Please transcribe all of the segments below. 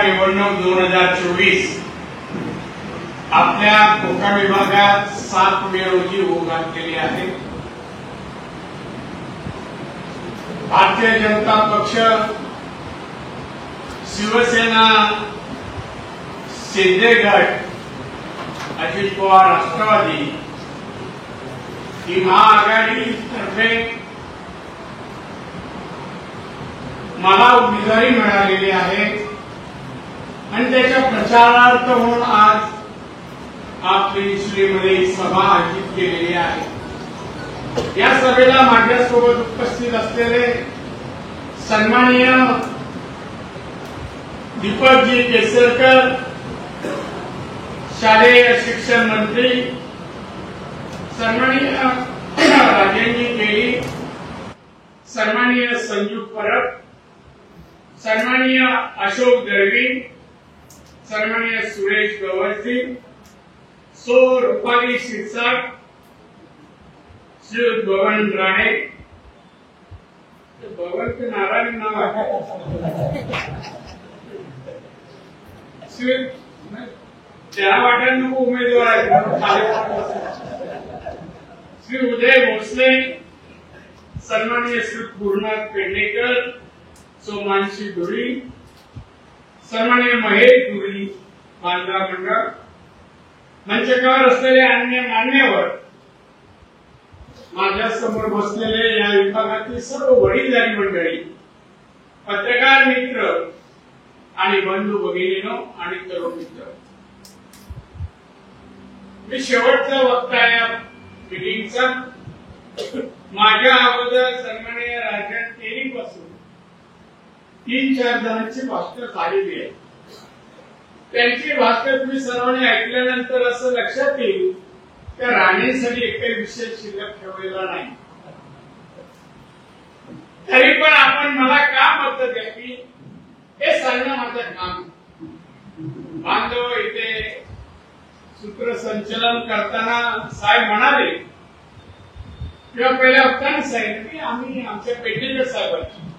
निवडणूक 2024 आपल्या कोकण विभागात 7 मे रोजी होऊ घातलेली आहे. भारतीय जनता पक्ष, शिवसेना, शिंदे गट, अजित पवार राष्ट्रवादी ही महाआघाडी तर्फे मला उमेदवारी मिळालेली आहे आणि त्याच्या प्रचारार्थ म्हणून आज आपली इंचुलीमध्ये सभा आयोजित केलेली आहे. या सभेला माझ्यासोबत उपस्थित असलेले सन्माननीय दीपकजी केसरकर, शालेय शिक्षण मंत्री, सन्माननीय राजेंद्रजी केली, सन्माननीय संजू परब, सन्माननीय अशोक दळवी, सन्माननीय सुरेश गवळसी, सो रुपाली शिरसाट, श्री भवन राणे, भवन के नारायण नाव आहे, श्री त्या वाट्यात नको उमेदवार आहेत, श्री उदय भोसले, सन्माननीय श्री पूर्णनाथ पेडणेकर, सोमांशी धुरी, सन्माननीय महेश धुरी, बांद्रा मंडळ, मंचकावर असलेले अन्य मान्यवर, माझ्या समोर बसलेले या विभागातील सर्व वडीलधारी मंडळी, पत्रकार मित्र आणि बंधू भगिनीनो आणि तरुण मित्र, मी शेवटचा वक्ता या मीटिंगचा. माझ्या अगोदर सन्माननीय राजन केरी पासून 3-4 जणांची भाषण झालेली आहे. त्यांची भाषण तुम्ही सर्वांनी ऐकल्यानंतर असं लक्षात येईल त्या राणेसाठी एकही विषय शिल्लक ठेवलेला नाही. तरी पण आपण मला का मत द्यावी हे सांगणं माझं काम. बांधव इथे सूत्रसंचलन करताना साहेब म्हणाले किंवा पहिल्या वक्ताने सांगितलं की आम्ही आमच्या पेटेकर साहेबांची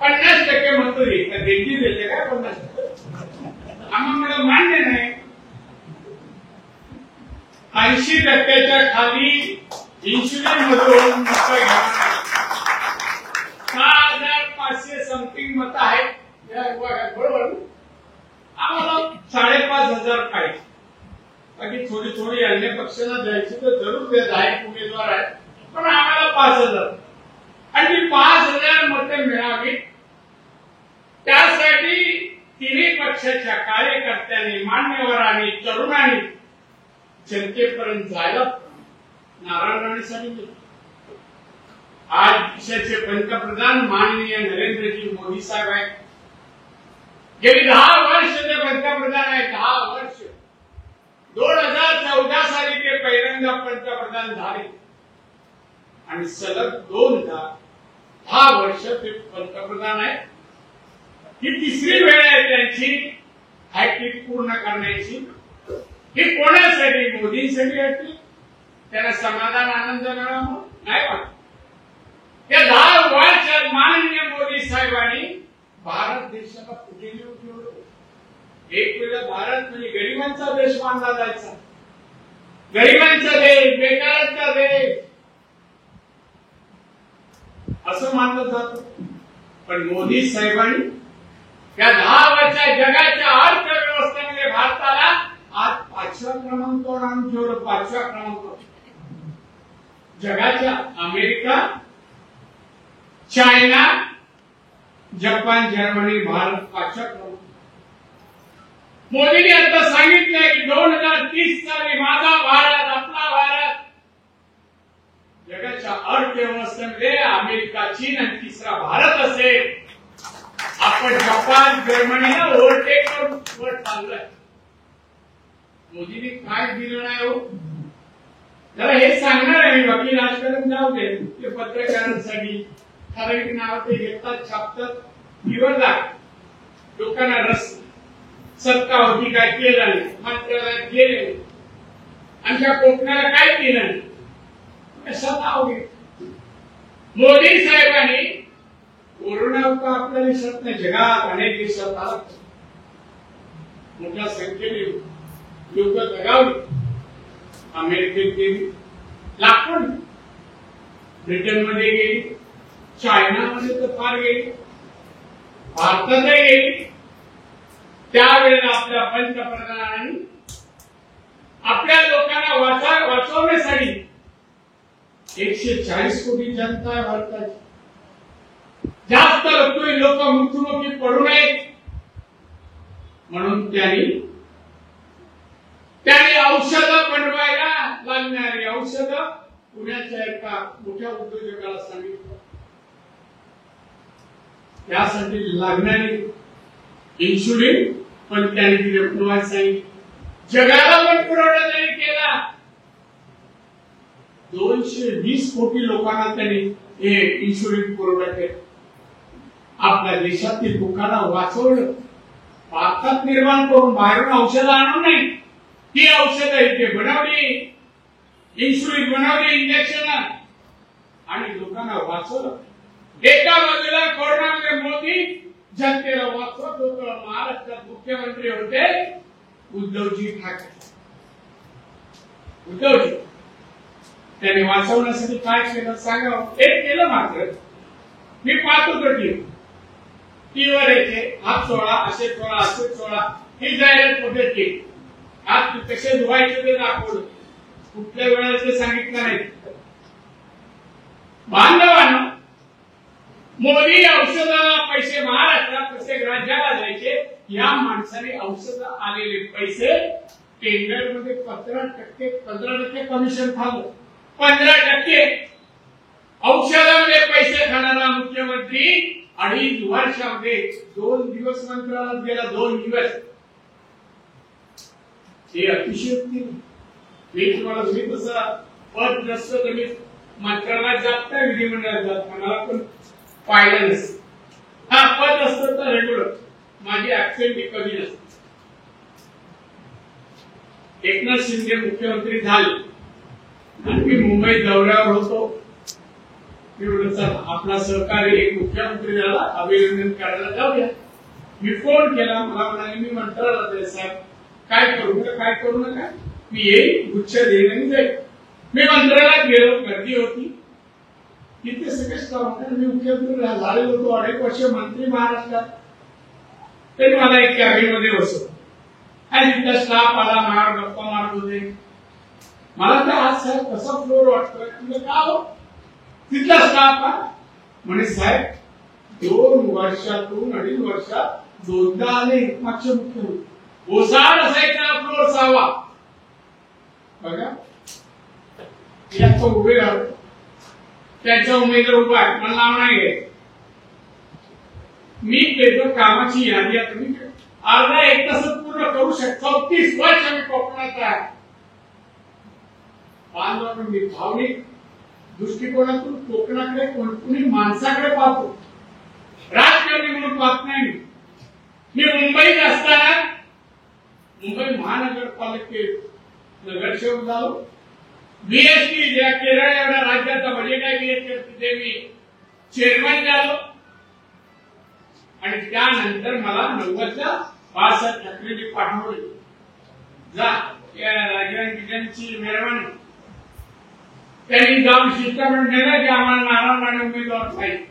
50% मत देईल देते काय 50%? आम्हाला मान्य नाही. 80% खाली इन्शुरन्स मधून 6500 समथिंग मत आहेत या विभागात, बरोबर. आम्हाला 5500 पाहिजे. बाकी थोडी थोडी अन्य पक्षांना द्यायची तर जरूर देत आहे, उमेदवार आहेत, पण आम्हाला 5000 आणि 5000 मते मिळावी त्यासाठी तिन्ही पक्षाच्या कार्यकर्त्यांनी, मान्यवरांनी, तरुणांनी जनतेपर्यंत जायला नारायण सांगितलं. आज देशाचे पंतप्रधान माननीय नरेंद्रजी मोदी साहेब आहेत. गेली 10 वर्ष ते पंतप्रधान आहेत. 10 वर्ष. 2014 साली ते पहिल्यांदा पंतप्रधान झाले आणि सलग 10 वर्ष ते पंतप्रधान आहेत. ही तिसरी वेळ आहे त्यांची हॅट्रिक पूर्ण करण्याची. ही कोणासाठी? मोदींसाठी हॅट्रिक. त्यांना समाधान, आनंद मिळावा नाही वाटत. या 10 वर्षात माननीय मोदी साहेबांनी भारत देशाला कुठे नेऊन ठेवलं. एक वेळा भारत म्हणजे गरिबांचा देश मानला जायचा. गरिबांचा देश, बेकारांचा देश असं मानलं जात. पण मोदी साहेबांनी या 10 वर्षात जगाच्या अर्थव्यवस्थेमध्ये भारताला आज 5व्या क्रमांकावर आणून ठेवलं. 5व्या क्रमांकावर. जगाच्या America, China, Japan, Germany, Bharat 5व्या क्रमांकावर. मोदींनी आता सांगितलंय की 2030 साली माझा भारत, आपला भारत जगाच्या अर्थव्यवस्थेमध्ये अमेरिका, चीन आणि तिसरा भारत असेल. आपण जपान, जर्मनीला ओव्हरटेक करून वर चाललोय. मोदींनी काय दिलं नाही हो. जरा हे सांगणार आहे मी. बाकी राजकारण जाऊ दे. ते पत्रकारांसाठी ठराविक नाव ते घेतात, छापतात, निवडला लोकांना रस सत्ता होती काय केलं नाही. मंत्रालयात गेले आणि त्या कोकणाला काय केलं नाही. कशात नाव घेत मोदी साहेबांनी कोरोना आपल्या देशात नाही, जगात अनेक देशात आला, मोठ्या संख्येने लोक जगावली. अमेरिकेत गेली, लाखो, ब्रिटनमध्ये गेली, चायनामध्ये तर फार गेली, भारतातही गेली. त्यावेळेला आपल्या पंतप्रधानांनी आपल्या लोकांना वाचवण्यासाठी 140 कोटी जनता आहे भारताची, जास्त लोक मृत्युमुखी पडू नयेत म्हणून त्यांनी औषधं बनवायला लागणारी औषधं पुण्याच्या एका मोठ्या उद्योजकाला सांगितलं. त्यासाठी लागणारी इन्शुलिन पण त्यांनी तिथे पुरवायला सांगितलं. जगाला पण पुरवठा त्यांनी केला. 220 कोटी लोकांना त्यांनी हे इन्शुलिन पुरवठा केला. आपल्या देशातील लोकांना वाचवलं. भारतात निर्माण करून बाहेरून औषधं आणून नाही, ही औषधं इथे बनवली, इन्शुलिन बनवली, इंजेक्शन, आणि लोकांना वाचवलं. एका बाजूला कोरोनामध्ये मोदी जनतेला वाचवत होतं. महाराष्ट्रात मुख्यमंत्री होते उद्धवजी ठाकरे. उद्धवजी त्यांनी वाचवण्यासाठी काय केलं सांगावं. हे केलं मात्र मी पाहत होतो टीव्हीवर यायचे, हात सोडा, असे सोडा, असे सोडा, ही जाहिरात कुठे केली. हात कसे धुवायचे ते दाखवलं, कुठल्या वेळेला ते सांगितलं नाही. बांधवांना मोदी औषधाला पैसे महाराष्ट्रात कसे राज्याला द्यायचे, या माणसाने औषध आलेले पैसे टेंडर मध्ये 15% कमिशन खाल्लं. 15% औषधामध्ये पैसे खाणारा मुख्यमंत्री 2.5 वर्षामध्ये 2 दिवस मंत्रालयात गेला. 2 दिवस. हे अतिशयोक्ती. मी तुम्हाला तसं पद नसतं तर मी मंत्रालयात जात नाही, विधिमंडळात जात नाही, मला पण पाहिलं नसतं. हा पद असतं तर रेग्युलर माझी ऍबसेंट कधी नसते. एकनाथ शिंदे मुख्यमंत्री झाले आणि मी मुंबईत दौऱ्यावर होतो. मी म्हटलं आपला सहकारी एक मुख्यमंत्री झाला, अभिनंदन करायला जाऊया. मी फोन केला, मला म्हणाले मी मंत्रालयात आहे साहेब, काय करू काय करू नका, मी येईल, गुच्छ देईन आणि जाईल. मी मंत्रालयात गेलो, गर्दी होती. तिथे सगळेच काम, मी मुख्यमंत्री झालेलो होतो, 2.5 वर्ष मंत्री महाराष्ट्रात. तरी मला एक कॅबिनमध्ये बसवलं आणि तिथला स्टाफ आला, माझ्यावर गप्पा मारत होते. मला तर आज साहेब कसा फ्लोर वाटतोय. म्हणजे का हो तिथला स्टाफ म्हणे साहेब 2 वर्षातून 2.5 वर्षात 2दा आले मागचे मुख्यमंत्री. ओसाड असायचा फ्लोर 6वा. बघा उभे राहतो, त्यांचा उमेदवार उभा आहे, मला नाव नाही घ्यायचं. मी त्याचं कामाची यादी आता मी अर्धा 1 तासात पूर्ण करू शकतो. 34 वर्ष मी कोकणात आहे. बांधवांना मी भावनिक दृष्टिकोनातून कोकणाकडे कुणी माणसाकडे पाहतो, राजकारणी म्हणून पाहत नाही. मी मुंबईत असताना मुंबई महानगरपालिकेत नगरसेवक झालो. बीएसटी ज्या केरळ एवढ्या राज्याचा बजेट आहे बीएसटी, तिथे मी चेअरमन झालो. आणि त्यानंतर मला 90च्या बाळासाहेब ठाकरेंनी पाठवले, जा या राजकीयांची मेहरबानी. त्यांनी जाऊन शिष्टमंडळ नेलं की आम्हाला नारायण उमेदवार पाहिजे.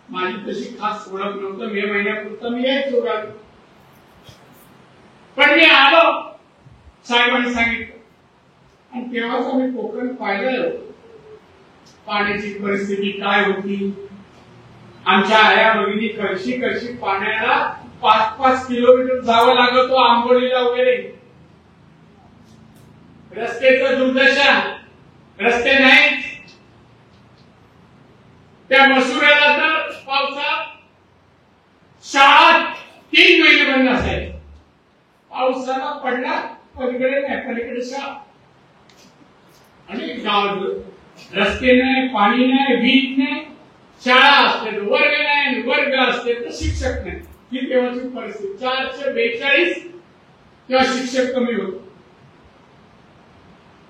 माझी तशी खास ओळख नव्हतं. मे महिन्यापुरतं मी यायचो गावी, पण मी आलो, साहेबांनी सांगितलं. आणि तेव्हाच आम्ही कोकण पाहिलं, पाण्याची परिस्थिती काय होती. आमच्या आया भगिनी कळशी पाण्याला 5-5 किलोमीटर जावं लागतो आंबोलीला वगैरे. रस्त्याचं दुर्दशा, रस्ते नाहीत. त्या मसुऱ्याला तर पावसात शाळा 3 महिने बंद असायची. पावसाला पडला पलीकडे नाही, पलीकडे शाळा. आणि गाव रस्ते नाही, पाणी नाही, वीज नाही, शाळा असते तर वर्ग नाही, वर्ग असते तर शिक्षक नाही. ही तेव्हाची परिस्थिती. 442 तेव्हा शिक्षक कमी होते.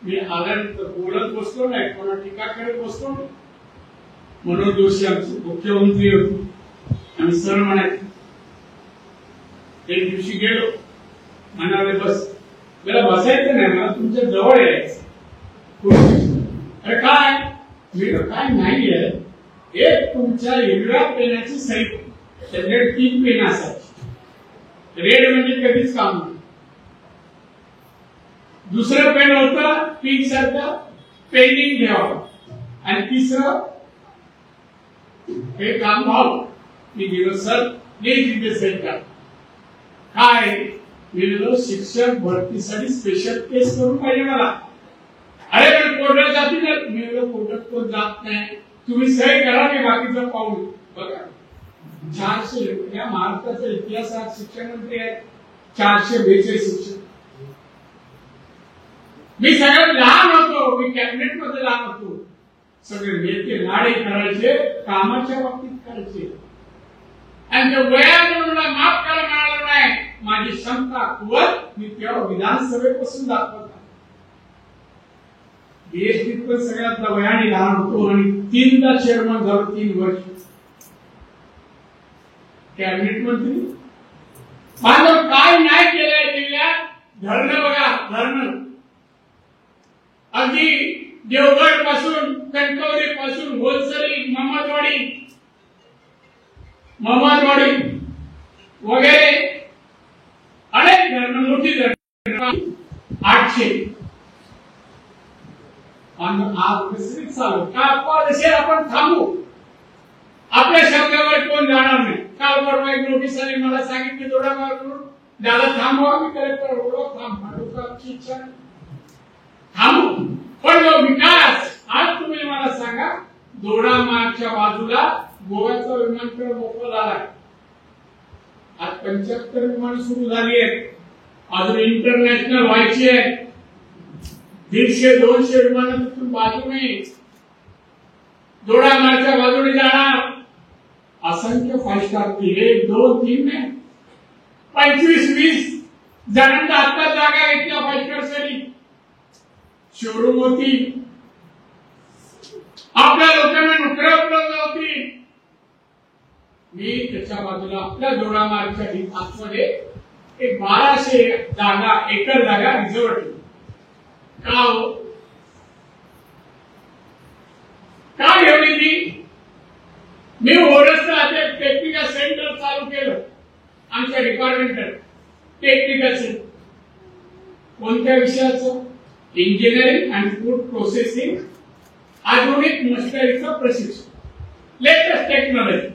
मी आल्यानंतर बोलत बसलो नाही, कोणा टीका करत बसलो नाही. मनोज जोशी आमचे मुख्यमंत्री होते. आम्ही सर म्हणायचो. एक दिवशी गेलो, म्हणाले बस. मला बसायचं नाही, मला तुमच्या जवळ यायचं. अरे काय? मी काय नाहीये. एक तुमच्या हिरव्या पेनाची सही, त्याच्याकडे 3 पेन असायची. रेड म्हणजे कधीच काम नाही. दुसरं पेन होतं पिंक सारखं, पेंडिंग घ्यावं. आणि तिसरं हे काम व्हावं. मी दिलं सर प्लीज इथे सही करा. काय मी शिक्षक भरतीसाठी स्पेशल केस करून पाहिजे मला. अरे पण कोर्टात जातील ना. मी कोर्टात कोण जात नाही, तुम्ही सही करा, मी बाकीचं पाहू. बघा 400 या महाराष्ट्राचा इतिहासात शिक्षण मंत्री आहे 442 शिक्षक. मी सगळ्यात लहान होतो, मी कॅबिनेट मध्ये लहान होतो. सगळे नेते नाडे करायचे, कामाच्या बाबतीत करायचे. आणि त्या वयामुळे माफ करायला मिळालं नाही. माझी क्षमता कुवत मी तेव्हा विधानसभेपासून दाखवत. बीएसटीत पण सगळ्यात वयाने लहान होतो आणि 3दा चेअरमन झालो. 3 वर्ष कॅबिनेट मंत्री. माझं काय नाही केलंय जिल्ह्यात. धरणं बघा, धरणं अगदी देवगड पासून, कणकवली पासून, होलसरी, महमदवाडी वगैरे अनेक धरणं, मोठी धरणं 800. आणि आज विसरित चालू का आपण थांबू. आपल्या शब्दावर कोण जाणार नाही. काल परवा एक नोटीस आली, मला सांगितली दोडामार्गवरून दादा थांबवा. मी कलेक्टर बोललो थांबची इच्छा नाही. थांबू. पण जो विकास आज तुम्ही मला सांगा, दोडामार्गच्या बाजूला गोव्याचा विमानतळ मोकळा झाला. आज 75 विमान सुरू झाली आहेत. अजून इंटरनॅशनल व्हायची आहे. 150-200 विमानं तिथून बाजूने दोडामार्गच्या बाजूने जाणार. असंख्य 5 स्टार 1, 2, 3 नाही 25-20 जणांना आता जागा घेतल्या 5 स्टार साठी. शोरूम होती, आपल्या लोकांना नोकऱ्या उपलब्ध होती. मी त्याच्या बाजूला आपल्या दोडामार्गच्या आतमध्ये एक 1200 एकर जागा रिझर्व ठेवली. का एवढी ती? मी ओरसला टेक्निकल सेंटर चालू केलं आमच्या डिपार्टमेंटला. टेक्निकल सेंटर कोणत्या विषयाचं? इंजिनिअरिंग अँड फूड प्रोसेसिंग, आधुनिक मशिनरीचं प्रशिक्षण. Latest technology.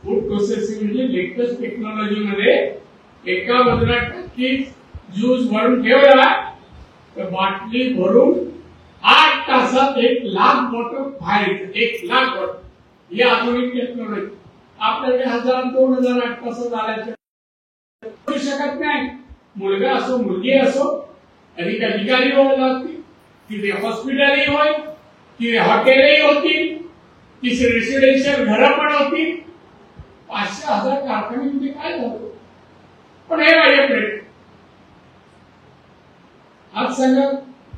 फूड प्रोसेसिंग म्हणजे लेटेस्ट टेक्नॉलॉजी मध्ये एका बाजूला टाकी ज्यूस भरून ठेवला तर बाटली भरून 8 तासात 1,00,000 बॉटल बाहेर. 1,00,000 बॉटल. ही आधुनिक टेक्नॉलॉजी. आपल्याकडे 1000-2000 8 तासात आल्याचे करू शकत नाही. मुलगा असो मुलगी असो, अधिकारी व्हायला लागतील. तिथे हॉस्पिटलही होईल, तिथे हॉटेलही होतील, तिथे रेसिडेन्शियल घरं पण होतील. 500,000 कारखाने म्हणजे काय झालं. पण हे माझे प्रयत्न. आज सांगा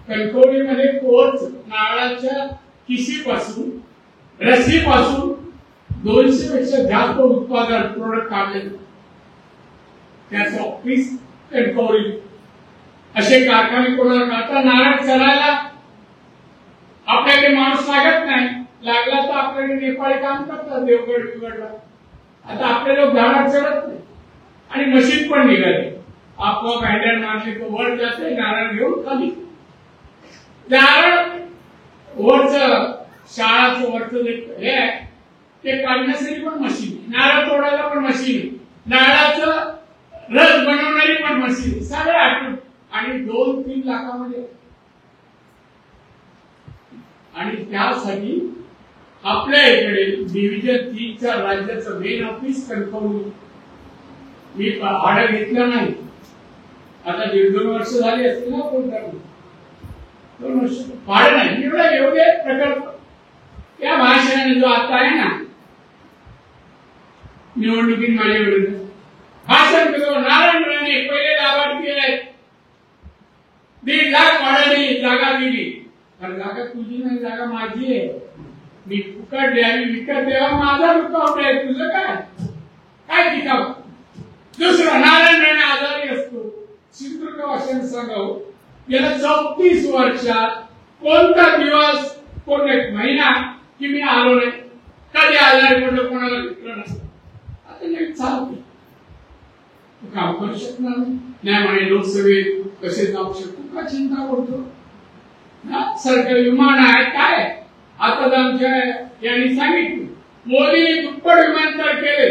कणकवलीमध्ये कोच नारळाच्या किशीपासून, रस्सीपासून 200 पेक्षा जास्त उत्पादन प्रोडक्ट काढले. त्याचं ऑफिस कणकवली. असे कारखाने कोणाला काढता. नारळ चढायला आपल्याकडे माणूस लागत नाही. लागला तर आपल्याकडे नेपाळी काम करतात देवगड बिवगडला. आता आपले लोक झाडात चढत नाही. आणि मशीन पण निघाली. आपोआप हँडल मारली तो वर जाते, नारळ घेऊन खाली. नारळ वरचं शाळाचं वरचं हे ते काढण्यासाठी पण मशीन. नारळ तोडायला पण मशीन. नारळाचं रस बनवणारी पण मशीन. सगळं आठवून. आणि 2-3 लाखामध्ये. आणि त्यासाठी आपल्या इकडे डिव्हिजन 3च्या राज्याचं मेन ऑफिस कणकवली. मी भाडं घेतलं नाही. आता 1.5-2 वर्ष झाली असतील ना. 2 वर्ष भाडं नाही. एवढे प्रकल्प त्या भाषणाने जो आता आहे ना निवडणुकीत माझ्या विरुद्ध भाषण केलं. नारायण राणे पहिले लाभार्थी आहेत. 1.5 लाख भाड्याने जागा दिली. पण जागा तुझी नाही, जागा माझी आहे. मी फुकट द्यावी विकत द्यावा माझा रुकावट आहे, तुझं काय काय टिकाव. दुसरा नारायण राणे आजारी असतो, सिंधुदुर्ग वासियांना सांगावं गेल्या 34 वर्षात कोणता दिवस कोण एक महिना की मी आलो नाही, कधी आजारी पडलो कोणाला विकलं नाही. आता नाही चालते काम करू शकणार नाही म्हणे लोकसभेत कसे जाऊ शकतो का चिंता करतो. सरकारी विमान आहे काय आता आमच्या यांनी सांगितलं मोदींनी दुप्पट विमानतळ केले.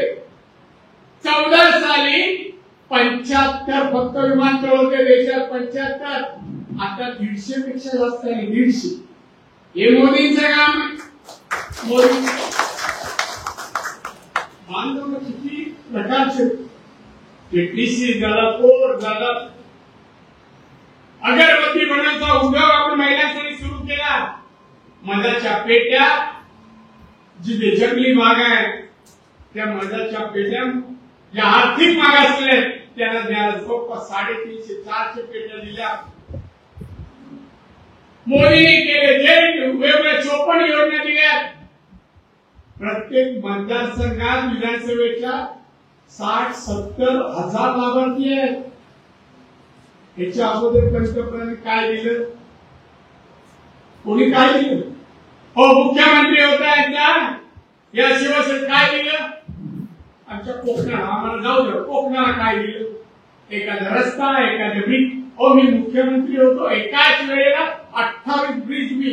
14 साली 75 फक्त विमानतळ होते देशात 75, आता 150 पेक्षा जास्त आहे 150. हे मोदींचं काम आहे. मोदी बांधव किती प्रकारचे टीसी झाला पोर झाला अगरबत्ती बनवण्याचा उद्योग आपण महिलांसाठी सुरू केला. मधाच्या पेट्या जिथे जंगली भाग आहे त्या मधाच्या पेट्या ज्या आर्थिक मागासले त्यांना द्यायला जवळपास 350-400 पेट्या दिल्या. मोदींनी केले जे वेगवेगळ्या 54 योजना दिल्या. प्रत्येक मतदारसंघात विधानसभेच्या 60-70 हजार लाभार्थी आहेत. याच्या अगोदर पंतप्रधानांनी काय दिलं, कोणी काय दिलं. हो मुख्यमंत्री होता एकदा या शिवसेनेत काय दिलं. आमच्या कोकणाला आम्हाला जाऊ द्या कोकणाला काय दिलं, एखादा रस्ता एखादा ब्रिज. हो मी मुख्यमंत्री होतो एकाच वेळेला 28 ब्रिज मी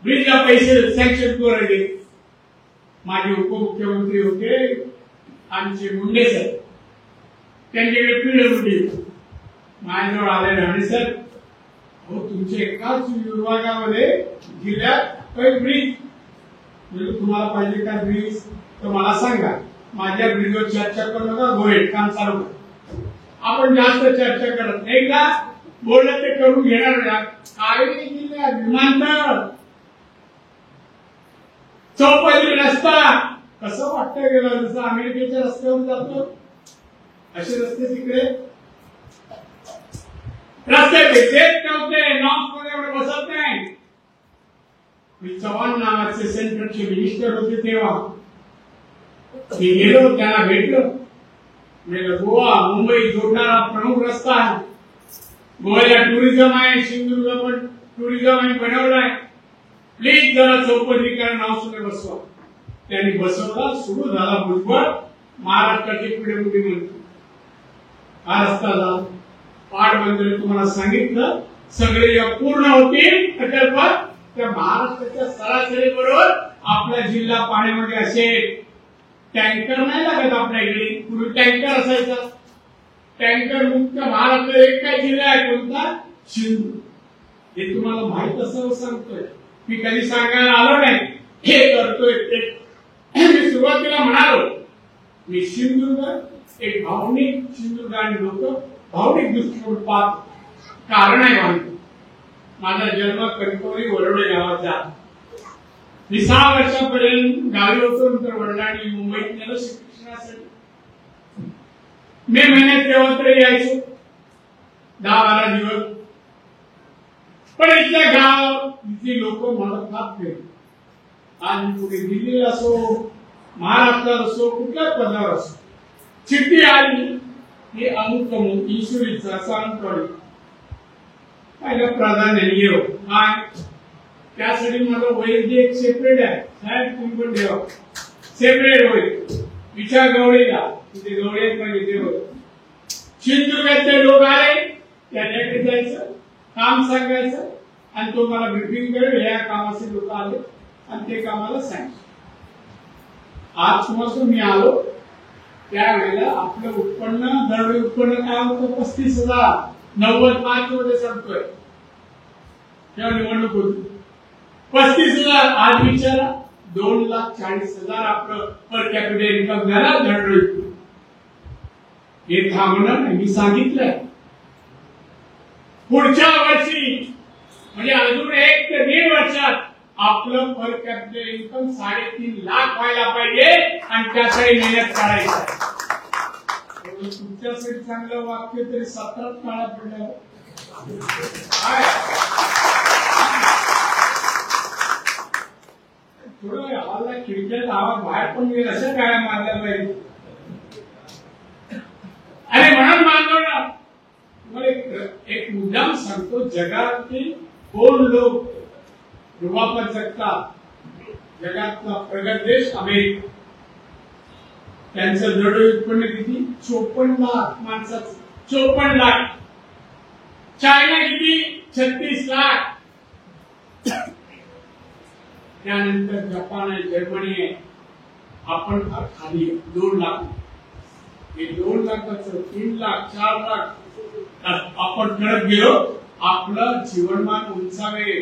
ब्रिजला पैसे सँक्शन करायचे. माझे उपमुख्यमंत्री होते आमचे मुंडे सर, त्यांच्याकडे पीडब्ल्यूडी माझ्याजवळ आले राणे सर, हो तुमच्या एकाच विभागामध्ये जिल्ह्यात काही ब्रिज तुम्हाला पाहिजे का ब्रिज तर मला सांगा. माझ्या ब्रिजवर चर्चा करू नका, गोळे काम चालू करा. आपण जास्त चर्चा करत नाही, एकदा बोललं ते करून घेणार. कावेरी जिल्ह्यात विमानतळ, चौपदरी रस्ता कसं वाटतं गेलं जसं अमेरिकेच्या रस्त्यावर जातो असे रस्ते तिकडे. रस्ते देत नव्हते, नॉर्थ मध्ये एवढे बसत नाही. मी चव्हाण नावाचे सेंट्रलचे मिनिस्टर होते तेव्हा मी गेलो त्यांना भेटलो. गोवा मुंबई जोडणारा प्रमुख रस्ता आहे. गोव्याला टुरिझम आहे, सिंधुदुर्ग पण टुरिझम आम्ही बनवलाय. प्लीज जरा चौपदरीकरण नाव सुद्धा बसवा. त्यांनी बसवला, सुरू झाला भुजबळ. महाराष्ट्राची पीडब्ल्यूडी म्हणतो हा रस्ता झाला. पाटबंधारे तुम्हाला सांगितलं सगळे जेव्हा पूर्ण होतील प्रकल्प त्या महाराष्ट्राच्या सरासरी बरोबर आपला जिल्हा पाण्यामध्ये असेल. टँकर नाही लागत आपल्याकडे, पूर्वी टँकर असायचा. टँकर मुक्त महाराष्ट्र एक काय जिल्हा आहे कोणता, सिंधुदुर्ग. हे तुम्हाला माहित असावं सांगतोय, मी कधी सांगायला आलो नाही. हे करतोय ते मी सुरुवातीला म्हणालो. मी सिंधुदुर्ग एक भावनिक सिंधुदुर्ग आणि लोक भावनिक दृष्टिकोन पाहतो. कारण आहे मानतो. माझा जन्म कणकवली वडवडे गावाचा. मी 6 वर्षापर्यंत गावी होतो, नंतर वडिलांनी मुंबईत नेलं शिक्षणासाठी. मे महिन्यात तेव्हा तरी यायचो 10-12 दिवस. पण इथल्या गाव इथली लोक मला खात नाही. आज मी कुठे दिल्लीला असो महाराष्ट्रात असो कुठल्याच पदावर असो चिठ्ठी आली हे अमुक अमुक इन्शुरन्सचा सांगतोय पहिलं प्राधान्याने येऊ काय. त्यासाठी माझं वैद्यक सेपरेट आहे साहेब, तुम्ही पण ठेवा सेपरेट होईल. विचार गवळीला तिथे गवळीत पाहिजे ते होत. सिंधुदुर्गातले लोक आले त्याच्याकडे जायचं, काम सांगायचं आणि तो मला ब्रिफिंग करेल. या कामाचे लोक आले आणि ते कामाला सांगितलं. आजपासून मी आलो त्यावेळेला आपलं उत्पन्न दरवेळी उत्पन्न काय होतं 35,000. 95 मध्ये संपतोय तेव्हा निवडणूक होती. 35,000 आज विचारा 2,40,000 आपलं पर कॅपिटल इन्कम झाला दरवेळी. हे थांबणं नाही, मी सांगितलंय. पुढच्या वर्षी म्हणजे अजून 1 ते 1.5 वर्षात आपलं पर कॅपिटल इन्कम 3.5 लाख व्हायला पाहिजे आणि त्यासाठी मेहनत करायची. तुमच्यासाठी चांगलं वाक्य तरी 17 काळा पडल्यावर थोडं हॉलला खिडक्यात आवाज बाहेर पण गेला असं काय मारला पाहिजे. आणि म्हणून मानव तुम्हाला एक मुद्दाम सांगतो, जगातील 2 लोक रुबाबात जगतात. जगातला प्रगत देश अमेरिका, त्यांचं दरडोई उत्पन्न किती? 54 लाख माणसाचं, 54 लाख. चायना किती? 36 लाख. त्यानंतर जपान आहे, जर्मनी आहे, आपण खाली 2 लाख. हे 2 लाखाचं 3 लाख 4 लाख आपण करत गेलो. आपलं जीवनमान उंचावे,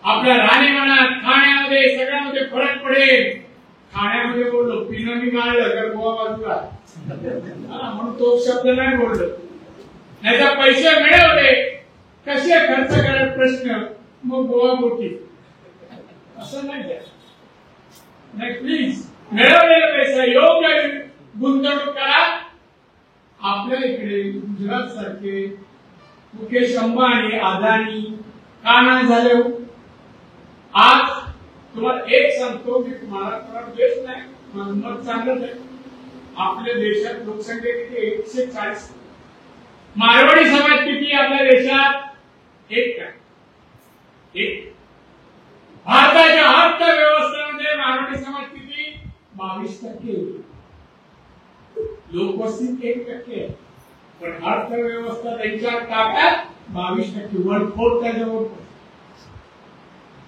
आपल्या राहणीमानात, खाण्यामध्ये, सगळ्यामध्ये फरक पडेल. खाण्यामध्ये बोललो, पिणं मी मारलं तर गोवा बाजूला म्हणून तो शब्द नाही बोललो. नाही तर पैसे मिळवले कसे खर्च करायचा प्रश्न, मग गोवा मोठी असं नाही. नाही, प्लीज मिळवलेला पैसा योग्य गुंतवणूक करा. आपल्या इकडे गुजरात सारखे मुकेश अंबानी, अदानी का नाही झाले? आज तुम्हाला एक सांगतो, मी महाराष्ट्र देश नाही, मत चांगलंच आहे. आपल्या देशात लोकसंख्या किती? 140. मारवाडी समाज किती आपल्या देशात? 1 का? 1. भारताच्या अर्थव्यवस्थेमध्ये मारवाडी समाज किती? 22%. लोकवस्ती 1%, पण अर्थव्यवस्था त्यांच्या ताब्यात 22%, 1/4 त्याजवळ.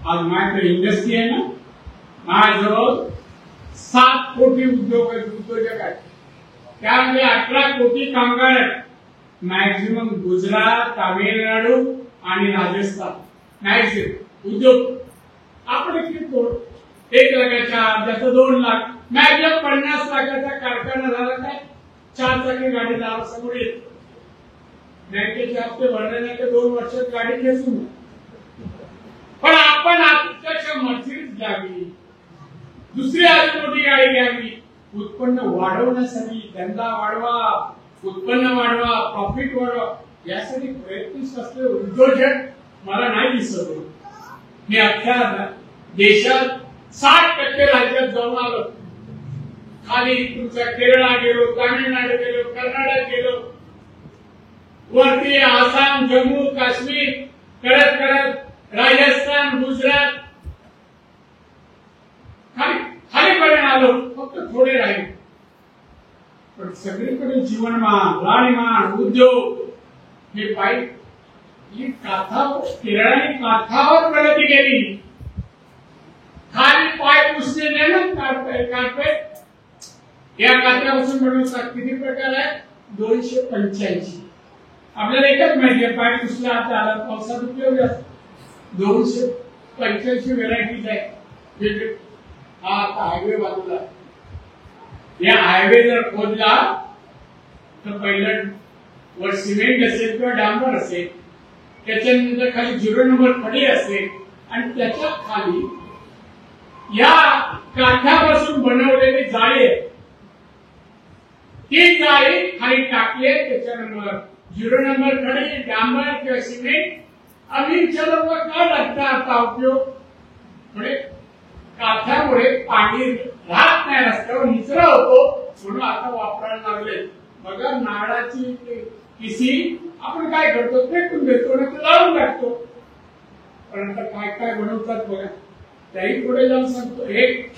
आज माझ्याकडे इंडस्ट्री आहे ना, माझ्याजवळ 7 कोटी उद्योजक आहेत. त्यामध्ये 18 कोटी कामगार आहेत. मॅक्झिमम गुजरात, तामिळनाडू आणि राजस्थान मॅक्झिमम उद्योग. आपण किती? 1 लाखाच्या, त्याचं 2 लाख, मॅक्झिमम 50 लाखाचा कारखाना झाला काय? 4 चाकी गाडी दारासमोर येते. बँकेचे हप्ते भरण्याच्या 2 वर्षात गाडी खेचून. पण आपण आजच्या मर्सिडीज घ्यावी, दुसरी अजून मोठी गाडी घ्यावी. उत्पन्न वाढवण्यासाठी, धंदा वाढवा, उत्पन्न वाढवा, प्रॉफिट वाढवा, यासाठी प्रयत्नशील असलेले उद्योजक मला नाही दिसत. मी अख्ख्या देशात 60% राज्यात जाऊन आलो. खाली तुमच्या केरळा गेलो, तामिळनाडू गेलो, कर्नाटक गेलो, वरती आसाम, जम्मू काश्मीर करत करत राजस्थान, गुजरात, खालीपर्यंत आलो. फक्त थोडे राहिले, पण सगळीकडे जीवनमान, राहणीमान, उद्योग हे पाहिजे. ही केरळाने काठावर प्रगती केली. खाली पाय पुसलेले ना कार्पेट, या काथ्यापासून बनवतात. किती प्रकार आहेत? 285. आपल्याला एकच माहिती आहे, पाय पुसला आता आला, पावसात उपयोग असतो. 285 व्हेरायटीज आहेत. हा आता हायवे बाजूला. या हायवे जर खोदला तर पहिलं वर सिमेंट असेल किंवा डांबर असेल, त्याच्यानंतर खाली 0 नंबर खडी असेल, आणि त्याच्या खाली या काठापासून बनवलेली जाळी आहे. ती जाळी खाली टाकली, त्याच्यानंतर 0 नंबर खडी, डांबर किंवा सिमेंट. आम्ही चलो काय लागता आता उपयोग? म्हणजे काठामुळे पाणी राहत नाही, रस्त्यावर निचरा होतो, म्हणून आता वापरायला लागले. बघा, नारळाची किसी आपण काय करतो? फेकून देतो ना, लावून टाकतो. पण आता काय काय बनवतात बघा. त्याही पुढे जाऊन सांगतो. एक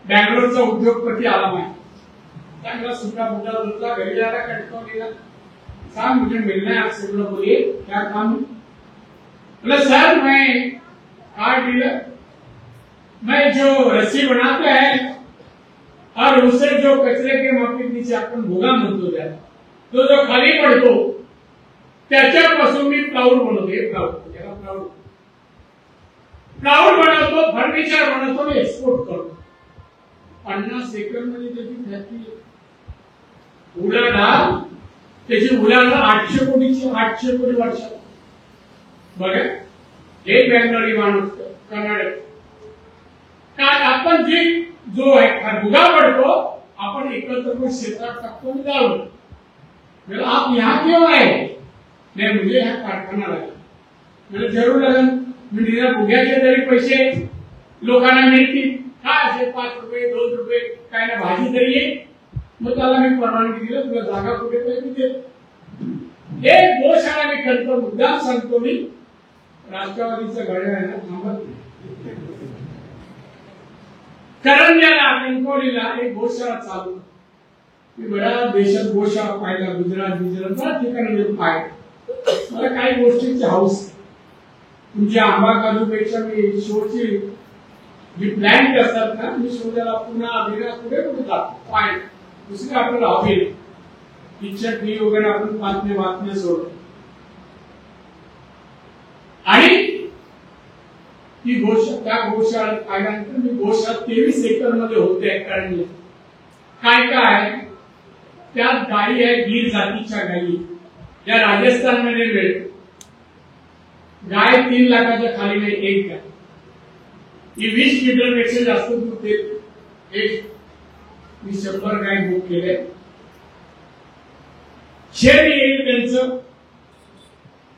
बँगलोरचा उद्योगपती आला माहिती, चांगला सुटा फुटा होता, घरी जायला कंटाळलेला. सांग मुझे मिलना है आपसे, बोलिए क्या काम है? बोला सर मैं कार डीलर, मैं जो रस्सी बनाते हैं और उसे जो कचरे के माफी नीचे आपण भोगा म्हणतो, त्या तो जो खाली पडतो त्याच्यापासून मी प्लाऊड बनवतो. प्लाऊड बनवतो, फर्निचर बनवतो, एक्सपोर्ट करतो. 50 एकरमध्ये त्याची फॅक्टरी. उलाढाल त्याची उलाढाल 800 कोटीची, 800 कोटी वर्षात. बघा, एक बँगलोरी माणूस कर्नाटक. काय आपण जी जो आहे भुगा पडतो, आपण एकत्र शेतात टाकतो आणि जाऊ. आप यहाँ क्यों आए? नहीं, मुझे यहाँ कारखाना लगा. जरूर लगा. मी दिला भुग्याचे तरी पैसे लोकांना मिळतील काय असे 5 रुपये 2 रुपये काय ना भाजी तरी येईल, मग त्याला मी परवानगी दिलं, तुला जागा कुठे पाहिजे हे गोशाळा मी करतो, मुद्दाम सांगतो मी राष्ट्रवादीचं घड्याळ थांबत नाही. करंजाला कणकवलीला एक गोशाळा चालू, मी बऱ्याच देशात गोशाळा पाहिला, गुजरात बऱ्याच ठिकाणी पाहिलं. मला काही गोष्टींची हौस, तुमच्या आंबा काजूपेक्षा मी शोची जी प्लॅन असतात ना, मी शोधायला पुन्हा बिना कुठे कुठे जातो पाहिजे. दुसरी आपल्याला हवी पिक्चर टीव्ही वगैरे आपण बातम्या सोडतो आणि ती त्या गोशाळेत पाहिल्यानंतर मी गोशाळा 23 एकर मध्ये होते. कारण काय काय त्यात गायी आहे, गीर जातीच्या गायी या राजस्थानमध्ये मिळते. गाय 3 लाखाच्या खाली नाही, एक गाय ही 20 लिटर पेक्षा जास्त दूध देते. एक मी 100 गाय बुक केले. शेण येईल त्यांचं,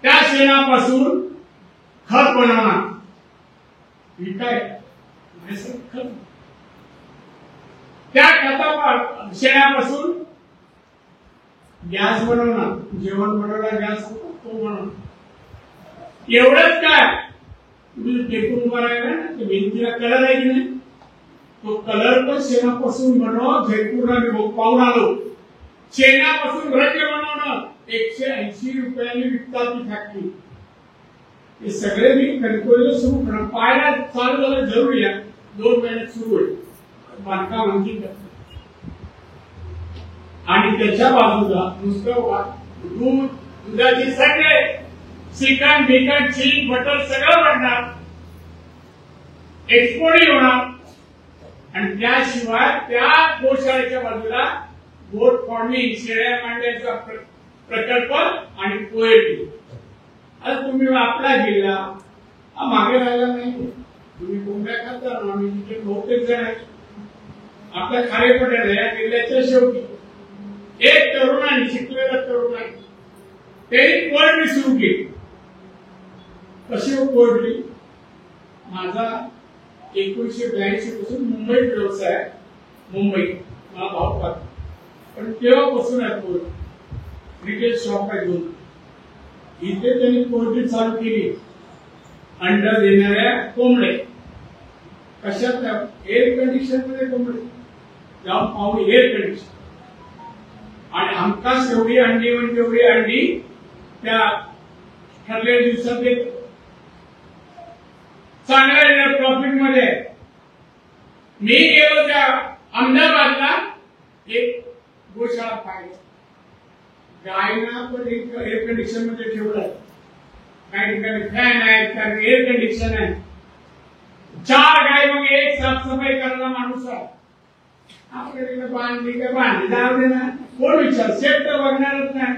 त्या शेणापासून खत बनवणार, विकाय खत, त्या खता शेणापासून गॅस बनवणार, जेवण बनवणार गॅस तो बनवणार. एवढंच काय तुम्ही टेकून उभा राहिला ना, ते भिंतीला कलर आहे की नाही, तो कलर पण शेणापासून बनवा. जयपूरला पाहून आलो, शेणापासून रंग बनवणं 180 रुपयांनी विकतात ती फॅक्टरी. हे सगळे मी कणकवलीला सुरू करणार, पाहायला चालू झालं जरूर या, 2 महिन्यात सुरू होईल बांधकाम आणखी. आणि त्याच्या बाजूला नुसतं दूध, दुधाची सगळे चिकन बिकन चीज बटर सगळं बनणार, एक्सपोर्टही होणार. आणि त्याशिवाय त्या गोशाळेच्या बाजूला गोट फार्मिंग, शेळ्या मांड्याचा प्रकल्प आणि पोएट्री. आता तुम्ही आपला जिल्हा मागे राहिला नाही, तुम्ही कोंबड्या खाता, नॉनव्हेज बहुतेक जण आहे. आपल्या खारेपट्याला या जिल्ह्याच्या शेवटी एक तरुणाने, शिकलेला तरुण आहे, त्यांनी पोएट्री सुरू केली. कशी पोएट्री? माझा 1982 पासून मुंबईत व्यवसाय आहे, मुंबई मला भाव पाहतो, पण तेव्हापासून आहे पोएट्री. रिटेल शॉप आहे 2. इथे त्यांनी पोएट्री चालू केली. अंडा देणाऱ्या कोंबडे कशात? एअर कंडिशन मध्ये कोंबडे जाऊन पाहून एअर कंडिशन, आणि हमखास एवढी अंडी म्हणजे एवढी अंडी त्या ठरलेल्या दिवसात देतो. चांगल्या प्रॉफिट मध्ये. मी गेलो त्या अहमदाबादला, एक गोशाळा पाहिजे, गायना पण एअर कंडिशन मध्ये ठेवलं, काही ठिकाणी फॅन आहे, काही एअर कंडिशन आहे. 4 गाय, मग एक साफसफाई करायला माणूस आहे. आपल्याकडे बांधली का बांधली, जाऊ दे ना, कोण विचार, शेत तर बघणारच नाही.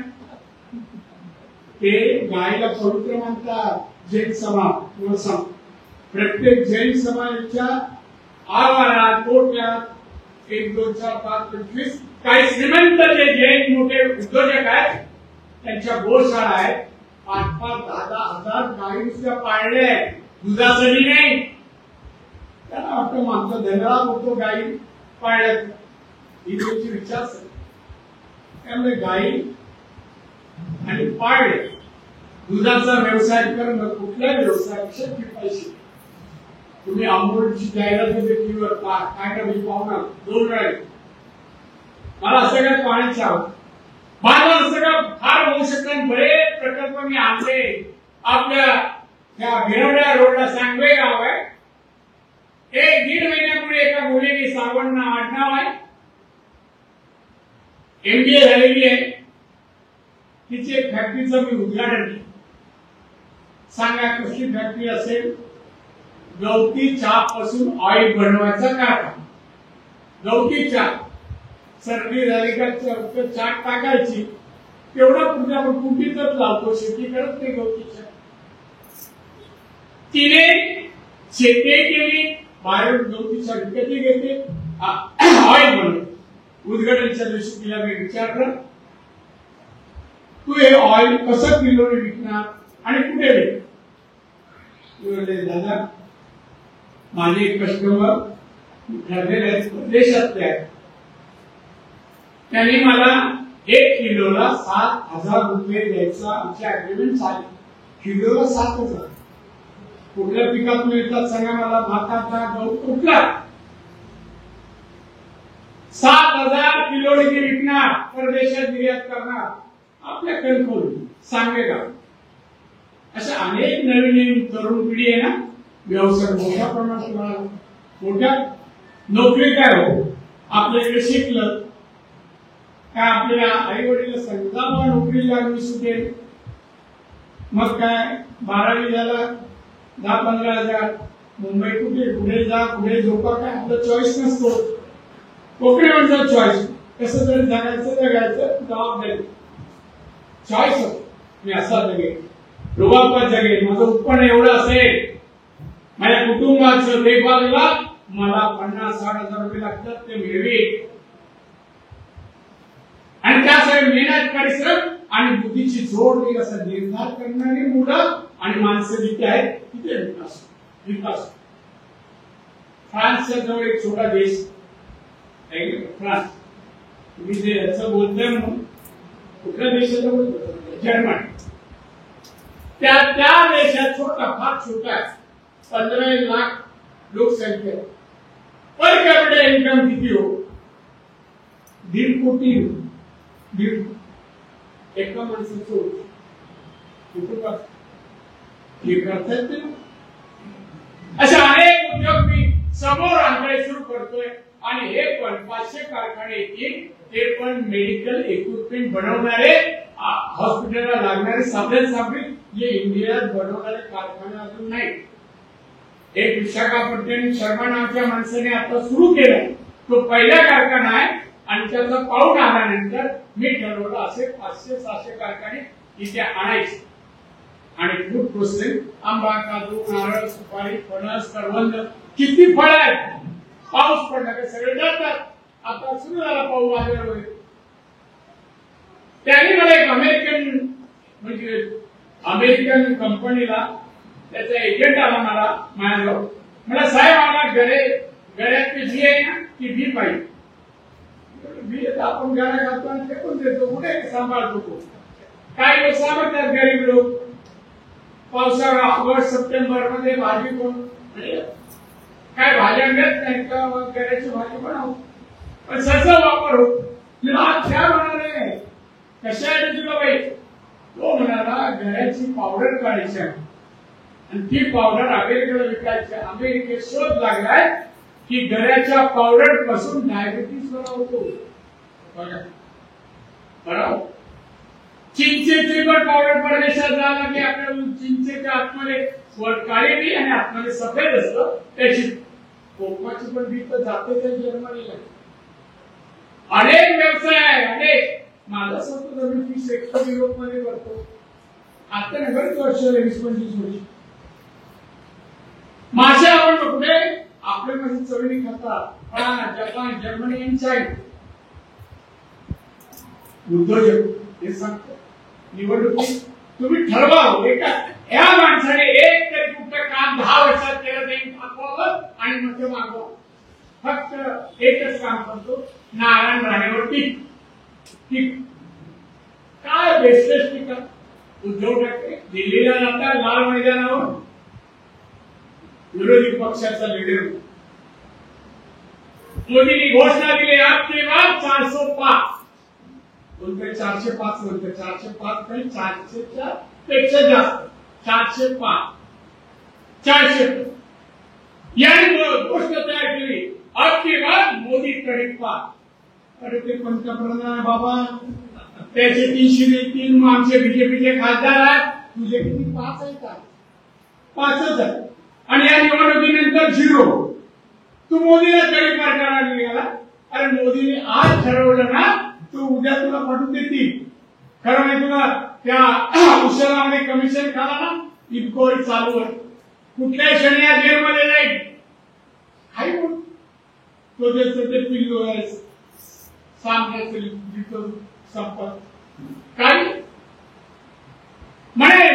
ते गायला पवित्र मानतात जैन समाज. प्रत्येक जैन समाजाच्या आवारात, कोट्यात 1, 2, 4, 5, 25 काही श्रीमंत जे जैन मोठे उद्योजक आहेत, त्यांच्या गोशाळा आहेत. 5-5, 10-10 हजार गायी नुसत्या पाळल्या आहेत, दुधासाठी नाही. त्यांना वाटतं मागचा धनराज होतो गायी पाळल्यात, ही त्यांची विचारसरणी. त्यामुळे गायी आणि पाळले, दुधाचा व्यवसाय करणं कुठल्याही व्यवसायापेक्षा पैसे. तुम्ही अमूलची जाहिरात टीव्हीवर काय का मी पाहणार 2 वेळा. मला असं काय पाहण्याची आवड, माझं असं काय फार होऊ शकत. बरेच प्रकल्प मी आणले. आपल्या त्या भिरवड्या रोडला सांगवे गाव आहे, 1-1.5 महिन्यापूर्वी एका मुलीने सावंत आडनाव आहे, MBA झालेली आहे, तिची एक फॅक्टरीचं मी उद्घाटन केलं. सांगा कसली फॅक्टरी असेल? गवती चहा पासून ऑइल बनवायचा कारखाना. गवती चहा सर्दी झाली का चहा टाकायची, तेवढा पुढे आपण कुंडीतच लावतो, शेती करत नाही गवती चहा. तिने शेती केली, बाहेर गवती चहा विकती घेते, ऑइल बनवते. उद्घाटनाच्या दिवशी तिला मी विचारलं, तू हे ऑइल कसं किलोने विकणार आणि कुठे विकणार? दादा माझे कस्टमर ठरलेले आहेत, देशातले आहेत. त्यांनी मला 1 किलोला 7,000 रुपये द्यायचा आमची अग्रीमेंट झाली. किलोला 7,000. कुठल्या पिकात मिळतात सांगा मला? भाताचा, गहू कुठला? 7,000 किलोने विकणार, परदेशात निर्यात करणार, आपल्या कंट्रोल सांगेगा. अशा अनेक नवीन तरुण पिढी आहे ना, व्यवसाय मोठ्या प्रमाणात मोठ्या नोकरी काय हो आपल्याकडे शिकलं काय, आपल्या आई वडील सांगितलं नोकरी लागली सुटेल, मग काय 12वी झाला 10-15 हजार, मुंबई कुठे पुढे जा पुढे झोपा, काय आपलं चॉईस नसतो. कोकणी म्हणजे चॉईस, कसं तरी जगायचं जबाबदारी चॉईस होतो. मी असा जगेल, रुबाबात जगेल, माझं उत्पन्न एवढं असेल, माझ्या कुटुंबाचं देखभालीला मला 50-60 हजार रुपये लागतात, ते मिळवी. आणि त्यासाठी मेहनत परिश्रम आणि बुद्धीची जोड देईल असा निर्धार करणारी मुलं आणि माणसं जिथे आहेत तिथे विकास. फ्रान्सच्या जवळ एक छोटा देश फ्रान्स, तुम्ही जे याचं बोलताय म्हणून कुठल्या देशाचं बोलतो? जर्मनी. त्या देशात फार छोटा आहे, 15 लाख लोकसंख्या, पर कॅपिटा इन्कम किती हो? 1.5 कोटी. एका माणसाचं हे करतात ते. अशा अनेक उद्योग मी समोर आणणे सुरू करतोय आणि हे पण 500 कारखाने येतील, ते पण मेडिकल इक्विपमेंट बनवणारे, हॉस्पिटलला लागणारे साधन जे इंडियात बनवणारे कारखाने अजून नाही. एक विशाखापट्टणम शर्मा नावाच्या माणसाने आता सुरू केलं, तो पहिला कारखाना आहे. आणि त्याचा पाऊण आल्यानंतर मी ठरवलं असे 500-600 कारखाने इथे आणायचे. आणि फूड प्रोसेसिंग, आंबा, काजू, नारळ, सुपारी, फणस, करवंद, किती फळ आहेत. पाऊस पडला की सगळे जातात. आता सुरू झाला पाऊस बाजारामध्ये. त्याने मला एक अमेरिकन कंपनीला त्याचा एजंट आला मला माझ्याजवळ, मला साहेब आम्हाला गळ्यातली बी आहे ना, ती बी पाहिजे. बी आपण गळा घालतो आणि फेकून देतो, कुठे सांभाळतो तो. काही लोक सांभाळतात गरीब लोक, पावसाळा ऑगस्ट सप्टेंबर मध्ये भाजी कोण काय भाज्या मिळत नाही का, गऱ्याची भाजी बनव, पण ससा वापर होतो. आज क्या म्हणाले, कशासाठी तुला बाई? तो म्हणाला गऱ्याची पावडर काढायची आहे आणि ती पावडर अमेरिकेला विकायची. अमेरिकेत शोध लागलाय की गऱ्याच्या पावडर पासून डायबिटीस बरा होतो. बरोबर. चिंचेची पण पावडर परदेशात झाला की आपल्या चिंचेच्या आतमध्ये वर काळी बी आणि आतमध्ये सफेद असतं, त्याची कोकमाची पण बी तर जाते त्या जर्मनीला. अनेक व्यवसाय आहे, अनेक. माझा स्वतः मी फिश एक्सपोर्ट युरोप मध्ये करतो. आता नाही बरेच वर्ष, 20-25 वर्ष. मासे आपण कुठे आपल्या मध्ये चवीने खातात, फ्रान्स, जपान, जर्मनी आणि चायना. उद्योजक हे सांगतो निवडणुकीत तुम्ही ठरवा, या माणसाने एक तरी कुठलं काम 10 वर्षात केलं जाईल दाखवावं आणि मग ते मागवा. फक्त एकच काम करतो, नारायण राणेवर टीक. काय बेस्टेस्ट टीका? उद्धव ठाकरे दिल्लीला जातात, लाल मैदानावर विरोधी पक्षाचा लीडर मोदींनी घोषणा दिली, आपके बाद 405. बोलते 405 बोलते, 405 काही 400च्या पेक्षा जास्त, 405 400. याने गोष्ट तयार केली, आपके बाद मोदी करीब 5. अरे ते पंतप्रधान बाबा, त्याचे 303 मग आमचे बीजेपीचे खासदार आहेत, तुझे किती 5 आहेत का? 5च आहेत. आणि या निवडणुकीनंतर 0. तू मोदीला तरी पार करायला निघाला. अरे मोदीने आज ठरवलं ना, तू उद्या तुला पटून देतील. खरं नाही तुला त्या उशिरामध्ये कमिशन खाला ना, इन्क्वायरी चालू आहे. कुठल्या क्षणी या जेलमध्ये जाईल काही म्हणून तो त्याचं ते पिल्लू आहे, सांगण्याचं संपत काही म्हणे.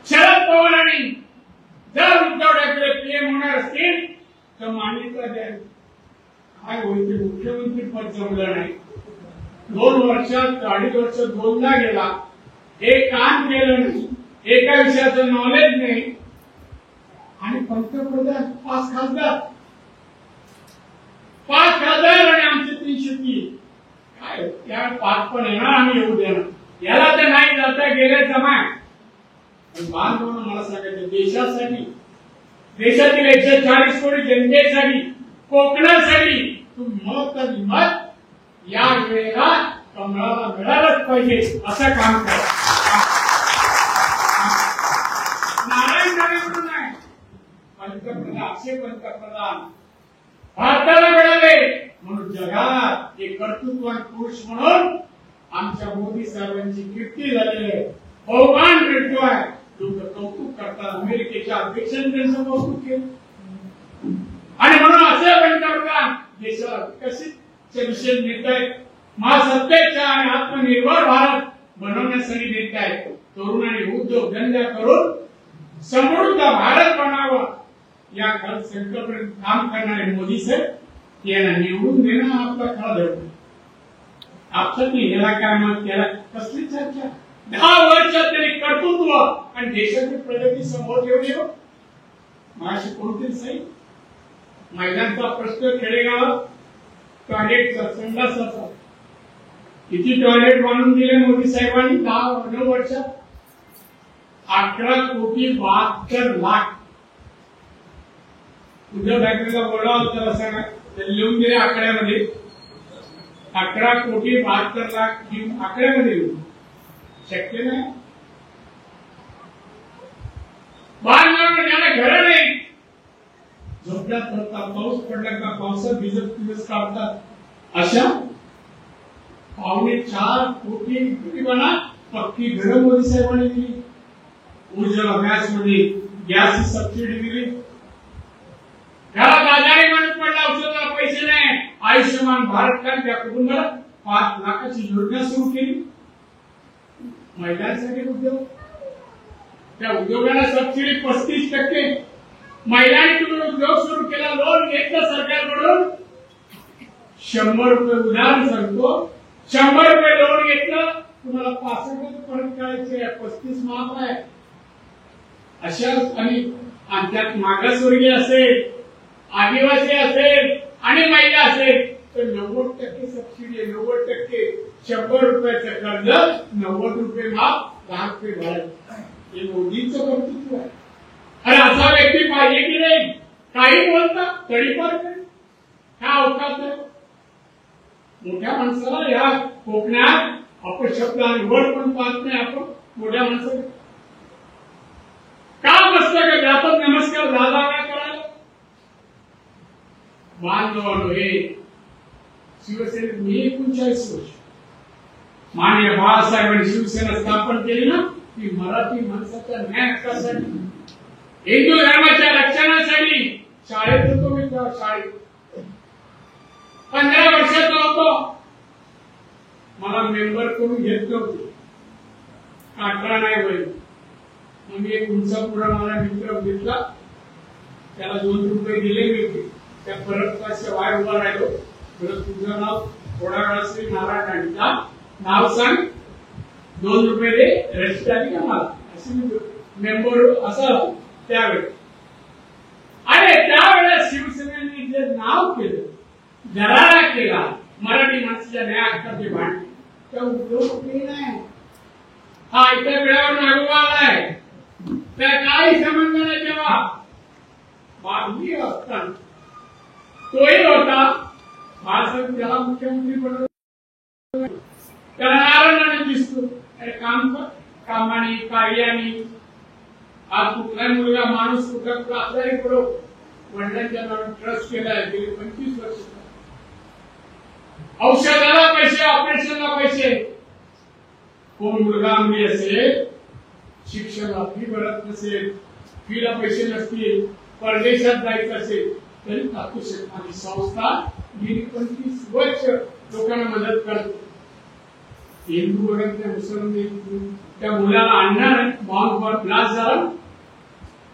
शरद पवारांनी जर उद्धव ठाकरे पीएम होणार असतील तर मान्यता द्यावी. काय होईल, मुख्यमंत्री पद जमलं नाही, 2 वर्षात 2.5 वर्ष दोनदा गेला, एक काम केलं नाही, एका विषयाचं नॉलेज नाही, आणि पंतप्रधान 5 खासदार आणि आमचे 330. काय त्या 5 पण येणार, आम्ही येऊ देणार, याला तर नाही जाता गेले जमाय. बांधवांना मला सांगायचं, देशासाठी, देशातील 140 कोटी जनतेसाठी, कोकणासाठी तुम्ही मत या वेळेला कमळाला मिळालंच पाहिजे, असं काम करा. नारायण राणे म्हणून नाही, पंतप्रधान, असे पंतप्रधान भारताला मिळाले म्हणून जगात एक कर्तृत्ववान पुरुष म्हणून आमच्या मोदी साहेबांची कीर्ती झालेली आहे, बहुमान मिळतोय, लोक कौतुक करतात. अमेरिकेच्या अध्यक्षांनी त्यांचं कौतुक केलं, आणि म्हणून असे पंतप्रधान देशाला विकसित विषय नेत आहेत, महासत्तेचा आणि आत्मनिर्भर भारत बनवण्यासाठी नेत आहेत. तरुणांनी उद्योगधंदा करून समृद्ध भारत बनावा या संकल्पनेत काम करणारे मोदी साहेब यांना निवडून देणं आपला खरा धर्म. आपलं नाही, याला काय मत, याला कसली चर्चा. 10 वर्षात त्यांनी कर्तृत्व आणि देशाची प्रगती समोर ठेवली. माझी कोणती साई महिलांचा प्रश्न खेडेगावात टॉयलेटचा, संडासाचा, किती टॉयलेट बांधून दिले मोदी साहेबांनी 9 वर्षात? 11,72,00,000. उद्धव ठाकरेला बोलावं त्याला सांगा, लिहून दिले आकड्यामध्ये, 11,72,00,000 आकड्यामध्ये लिहून. शक्य नाही. बांधणाऱ्याला घर नाही, झोपड्यात पडतात, पाऊस पडला का पावसात भिजत काढतात. अशा 4.25 कोटी बना पक्की घरं मोदी साहेबांनी दिली. उज्ज्वला गॅस मध्ये गॅसची सबसिडी दिली. घरात आजारी माणूस पडला, औषधाला पैसे नाही, आयुष्यमान भारत कार्ड त्या कुटुंबाला 5 लाखाची योजना सुरू केली. महिलांसाठी उद्योग, त्या उद्योगाला सबसिडी 35%. महिलांनी तुम्ही उद्योग सुरू केला, लोन घेतलं सरकारकडून, 100 रुपये उधार सांगतो, 100 रुपये लोन घेतलं, तुम्हाला 65 परत करायचे, 35 माफ आहे. अशा आणि त्यात मागासवर्गीय असेल, आदिवासी असेल आणि महिला असेल तर 90% सबसिडी आहे. 90%, 100 रुपयाचं कर्ज, 90 रुपये माफ, 10 रुपये भरायचे. हे मोदींचं कर्तृत्व आहे. अरे असा व्यक्ती पाहिजे की नाही? काही बोलता तरी पण काय अवकाश आहे मोठ्या माणसाला. या कोकणात अपशब्द आणि वर पण पाहत नाही आपण मोठ्या माणसाला. का नसतं का जातात नमस्कार झाला काय करायला? बांधवांनो, हे शिवसेनेत मी 39 वर्ष माननीय बाळासाहेबांनी शिवसेना स्थापन केली ना, ती मराठी माणसाच्या न्याय हक्कासाठी, हिंदू धर्माच्या रक्षणासाठी. शाळेत होतो मी, त्या शाळेत 15 वर्षाचा होतो. मला मेंबर करून घेतलं होते, 18 नाही होईल. मग मी एक उंचा पुढा मला मित्र घेतला, त्याला 2 रुपये दिले. मी त्या परत पाचशे वाय उभा राहिलो. परत तुझं नाव थोडा वेळा श्री नारायण राणीचा नाव सांग, 2 रुपये दे, रजिस्टर आली का मला, असे मी मेंबर असं त्यावेळेस. अरे त्यावेळेस शिवसेनेने जे नाव केलं, दरारा केला मराठी माणसाच्या न्याय हक्काचे भांडण, त्या उपयोग नाही. हा इतर वेळावर मागोवा आलाय, त्या काही संबंध नाही. तेव्हा बातमी असताना तोही होता बाळासाहेब, त्याला मुख्यमंत्री बनवलं, त्याला नारायण दिसतो. अरे काम कर, कामाने कार्याने. आज कुठलाही मुलगा माणूस कुठला आजारी पडो, वडिलांच्या नावाने ट्रस्ट केलाय गेली 25 वर्ष. औषधाला पैसे, ऑपरेशनला पैसे. कोण मुलगा मुली असेल, शिक्षणाला फी भरत नसेल, फीला पैसे नसतील, परदेशात जायचं असेल तरी टाकू शकणारी संस्था गेली 25 वर्ष लोकांना मदत करते. हिंदू वगैरे त्या मुसलमान त्या मुलाला आणणार, बॉम्ब ब्लास्ट झाला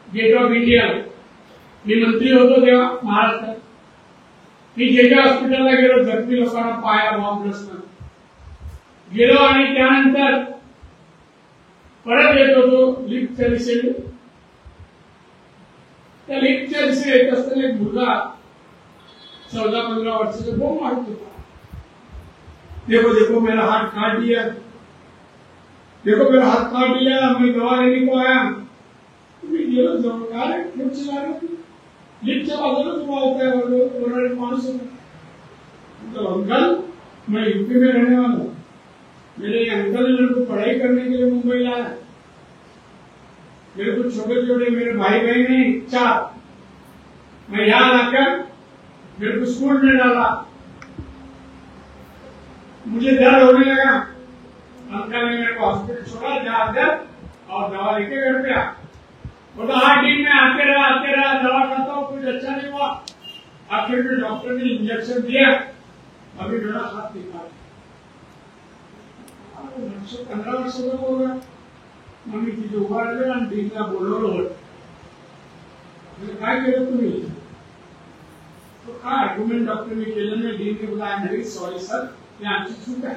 गेट ऑफ इंडिया, मी मंत्री होतो तेव्हा महाराष्ट्रात मी जे हॉस्पिटलला गेलो, जखमी लोकांना पाया बॉम्ब गेलो आणि त्यानंतर परत येत होतो लिफ्टच्या दिशेने. त्या लिफ्टच्या दिशेने येत असताना एक मुलगा 14-15 वर्षाचा बोंब मारत होता. देखो देखो मेरा हाथ काट दिया, देखो मेरा हाथ काट दिया, मैं दवा लेने को आया. तुम्ही गेलो जाऊन काय लिफ्ट चला लिफ्टच्या बाजूला उभा होता माणूस होता. तो अंकल मैं यूपी में रहने वाला हूँ, मेरे अंकल ने मेरे को पढ़ाई करने के लिए मुंबई लाया. मेरे को छोटे छोटे मेरे भाई बहन हैं 4. मैं यहाँ आकर मेरे को स्कूल में डाला. मुझे दर्द होने लगा. अंकल ने मेरे को हॉस्पिटल छोड़ा, जहाँ दर्द और दवा लेके घर पे आ. बोला हाँ ठीक, में आते रहा दवा खाता हूँ, कुछ अच्छा नहीं हुआ. आखिर में डॉक्टर ने इंजेक्शन दिया, अभी मेरा हाथ निकाल. 15 वर्षाचा होगा. मग मी तिथे उभा राहिलो आणि डीनला बोलवलं होतं. काय केलं तुम्ही? तो काय आर्ग्युमेंट डॉक्टरने केलं नाही. डीनने बोला I am very sorry sir, ही आमची चूक आहे.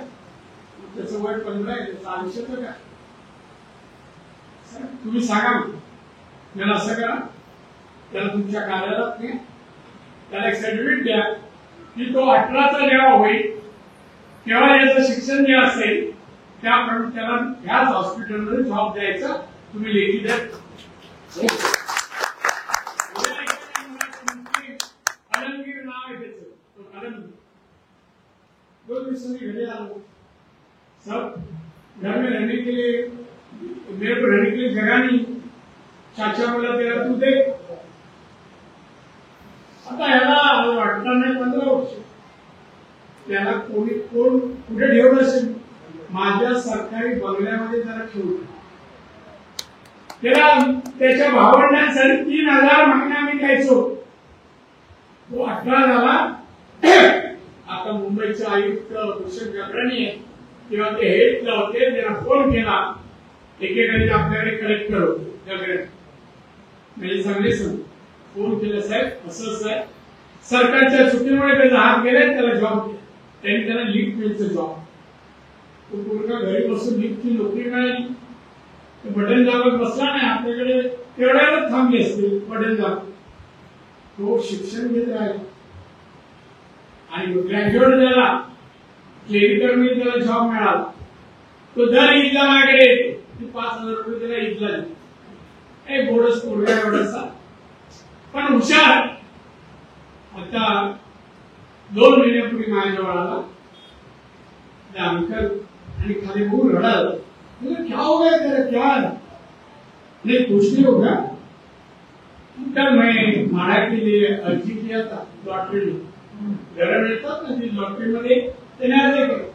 त्याचं वय 15 आहे, त्याचं आयुष्य तर काय. तुम्ही सांगा त्याला असं करा, त्याला तुमच्या कार्यालयात नाही, त्याला एक सर्टिफिकेट द्या की तो 18चा जेव्हा होईल तेव्हा याचं शिक्षण जे असेल त्याप्रमाणे त्याला ह्याच हॉस्पिटलमध्ये जॉब द्यायचा. तुम्ही लेखी द्या. अलमगीर नाव आहे त्याचं. अलमगीर 2 दिवसांनी घरी आलो. सब घर में रहने के लिए, मेरे को रहने के लिए जगह नहीं. चाचा बोला तेरा तू दे. आता ह्याला वाटलं नाही 15 वर्ष. त्याला कोण कुठे ठेवलं असेल. माझ्या सरकारी बंगल्यामध्ये त्याला ठेवलं. त्याला त्याच्या भावंडांसाठी 3000 महिना मी द्यायचो. तो 18 झाला. आता मुंबईचे आयुक्त भूषण गगराणी आहे तेव्हा ते हेडला होते. त्यांना फोन केला. एकेकाने आपल्याकडे कलेक्टर होते गगराणी. म्हणजे चांगले फोन केला, साहेब असं आहे, सरकारच्या चुकीमुळे त्याचा हात गेलाय, त्याला जॉब द्या. त्यांनी त्याला लिफ्ट मिळतं जॉब. तो पूर्ण घरी बसून लिफ्टची नोकरी मिळाली. बटन दाबत बसला नाही. आपल्याकडे तेवढ्यावरच थांबली असते बटन दाबत. तो शिक्षण घेत राहिला आणि ग्रॅज्युएट झाला. क्लिनिकल मध्ये त्याला जॉब मिळाला. तो दर ईदला माझ्याकडे येते. 5000 रुपये त्याला ईदला दिले. एक गोडस पोरगा एवढासा पण हुशार. आता 2 महिन्यापूर्वी माझ्याजवळ आला अंकल आणि खाली बघून रडाला. क्या हो गया तेरा, क्या नहीं कुछ नहीं होगा अंकल. मैं माड़ा के लिए अर्जी किया था लॉटरी में. घर मिळतात ना ती लॉटरी मध्ये त्याने अर्ज केला.